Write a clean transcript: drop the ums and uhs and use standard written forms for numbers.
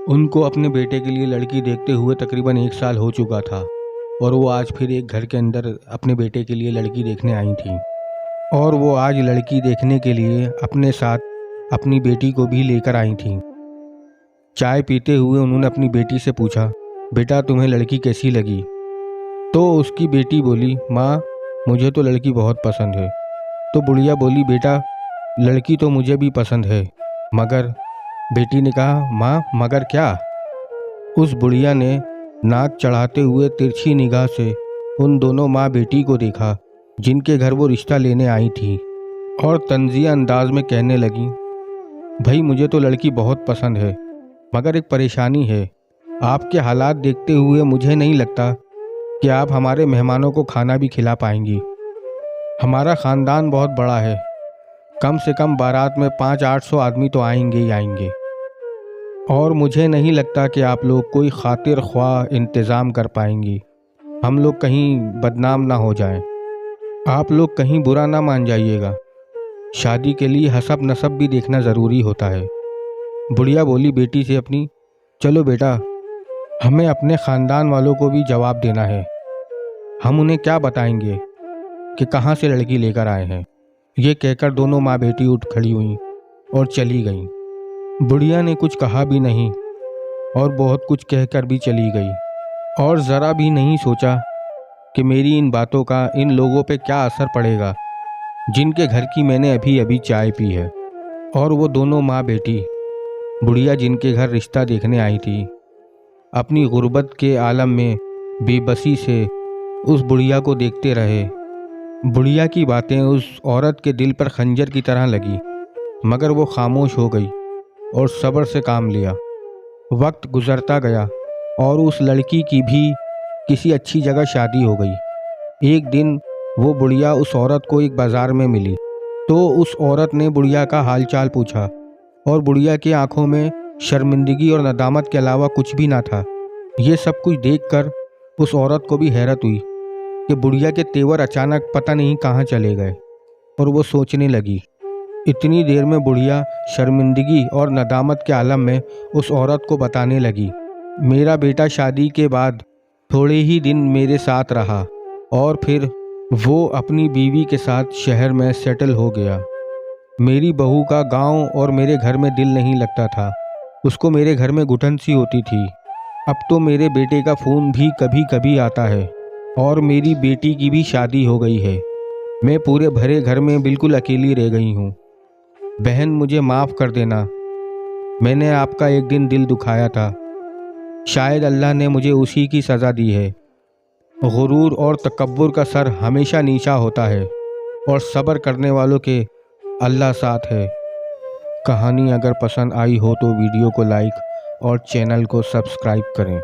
उनको अपने बेटे के लिए लड़की देखते हुए तकरीबन 1 साल हो चुका था और वो आज फिर एक घर के अंदर अपने बेटे के लिए लड़की देखने आई थी। और वो आज लड़की देखने के लिए अपने साथ अपनी बेटी को भी लेकर आई थी। चाय पीते हुए उन्होंने अपनी बेटी से पूछा, बेटा तुम्हें लड़की कैसी लगी? तो उसकी बेटी बोली, माँ मुझे तो लड़की बहुत पसंद है। तो बुढ़िया बोली, बेटा लड़की तो मुझे भी पसंद है, मगर। बेटी ने कहा, माँ मगर क्या? उस बुढ़िया ने नाक चढ़ाते हुए तिरछी निगाह से उन दोनों माँ बेटी को देखा जिनके घर वो रिश्ता लेने आई थी, और तंजिया अंदाज में कहने लगी, भाई मुझे तो लड़की बहुत पसंद है, मगर एक परेशानी है। आपके हालात देखते हुए मुझे नहीं लगता कि आप हमारे मेहमानों को खाना भी खिला पाएंगी। हमारा ख़ानदान बहुत बड़ा है, कम से कम बारात में 500-800 आदमी तो आएंगे ही आएंगे, और मुझे नहीं लगता कि आप लोग कोई खातिर ख्वाह इंतज़ाम कर पाएंगी। हम लोग कहीं बदनाम ना हो जाएं। आप लोग कहीं बुरा ना मान जाइएगा। शादी के लिए हसब नसब भी देखना ज़रूरी होता है। बुढ़िया बोली बेटी से अपनी, चलो बेटा हमें अपने ख़ानदान वालों को भी जवाब देना है। हम उन्हें क्या बताएंगे कि कहाँ से लड़की लेकर आए हैं। ये कहकर दोनों माँ बेटी उठ खड़ी हुईं और चली गईं। बुढ़िया ने कुछ कहा भी नहीं और बहुत कुछ कहकर भी चली गई, और ज़रा भी नहीं सोचा कि मेरी इन बातों का इन लोगों पे क्या असर पड़ेगा जिनके घर की मैंने अभी अभी चाय पी है। और वो दोनों माँ बेटी, बुढ़िया जिनके घर रिश्ता देखने आई थी, अपनी गुर्बत के आलम में बेबसी से उस बुढ़िया को देखते रहे। बुढ़िया की बातें उस औरत के दिल पर खंजर की तरह लगी, मगर वो खामोश हो गई और सब्र से काम लिया। वक्त गुजरता गया और उस लड़की की भी किसी अच्छी जगह शादी हो गई। एक दिन वो बुढ़िया उस औरत को एक बाज़ार में मिली, तो उस औरत ने बुढ़िया का हालचाल पूछा, और बुढ़िया की आंखों में शर्मिंदगी और नदामत के अलावा कुछ भी ना था। ये सब कुछ देखकर उस औरत को भी हैरत हुई कि बुढ़िया के तेवर अचानक पता नहीं कहाँ चले गए, और वो सोचने लगी। इतनी देर में बुढ़िया शर्मिंदगी और नदामत के आलम में उस औरत को बताने लगी, मेरा बेटा शादी के बाद थोड़े ही दिन मेरे साथ रहा और फिर वो अपनी बीवी के साथ शहर में सेटल हो गया। मेरी बहू का गांव और मेरे घर में दिल नहीं लगता था, उसको मेरे घर में घुटन सी होती थी। अब तो मेरे बेटे का फ़ोन भी कभी कभी आता है, और मेरी बेटी की भी शादी हो गई है। मैं पूरे भरे घर में बिल्कुल अकेली रह गई हूँ। बहन मुझे माफ़ कर देना, मैंने आपका एक दिन दिल दुखाया था। शायद अल्लाह ने मुझे उसी की सज़ा दी है। गुरूर और तकब्बुर का सर हमेशा नीचा होता है, और सब्र करने वालों के अल्लाह साथ है। कहानी अगर पसंद आई हो तो वीडियो को लाइक और चैनल को सब्सक्राइब करें।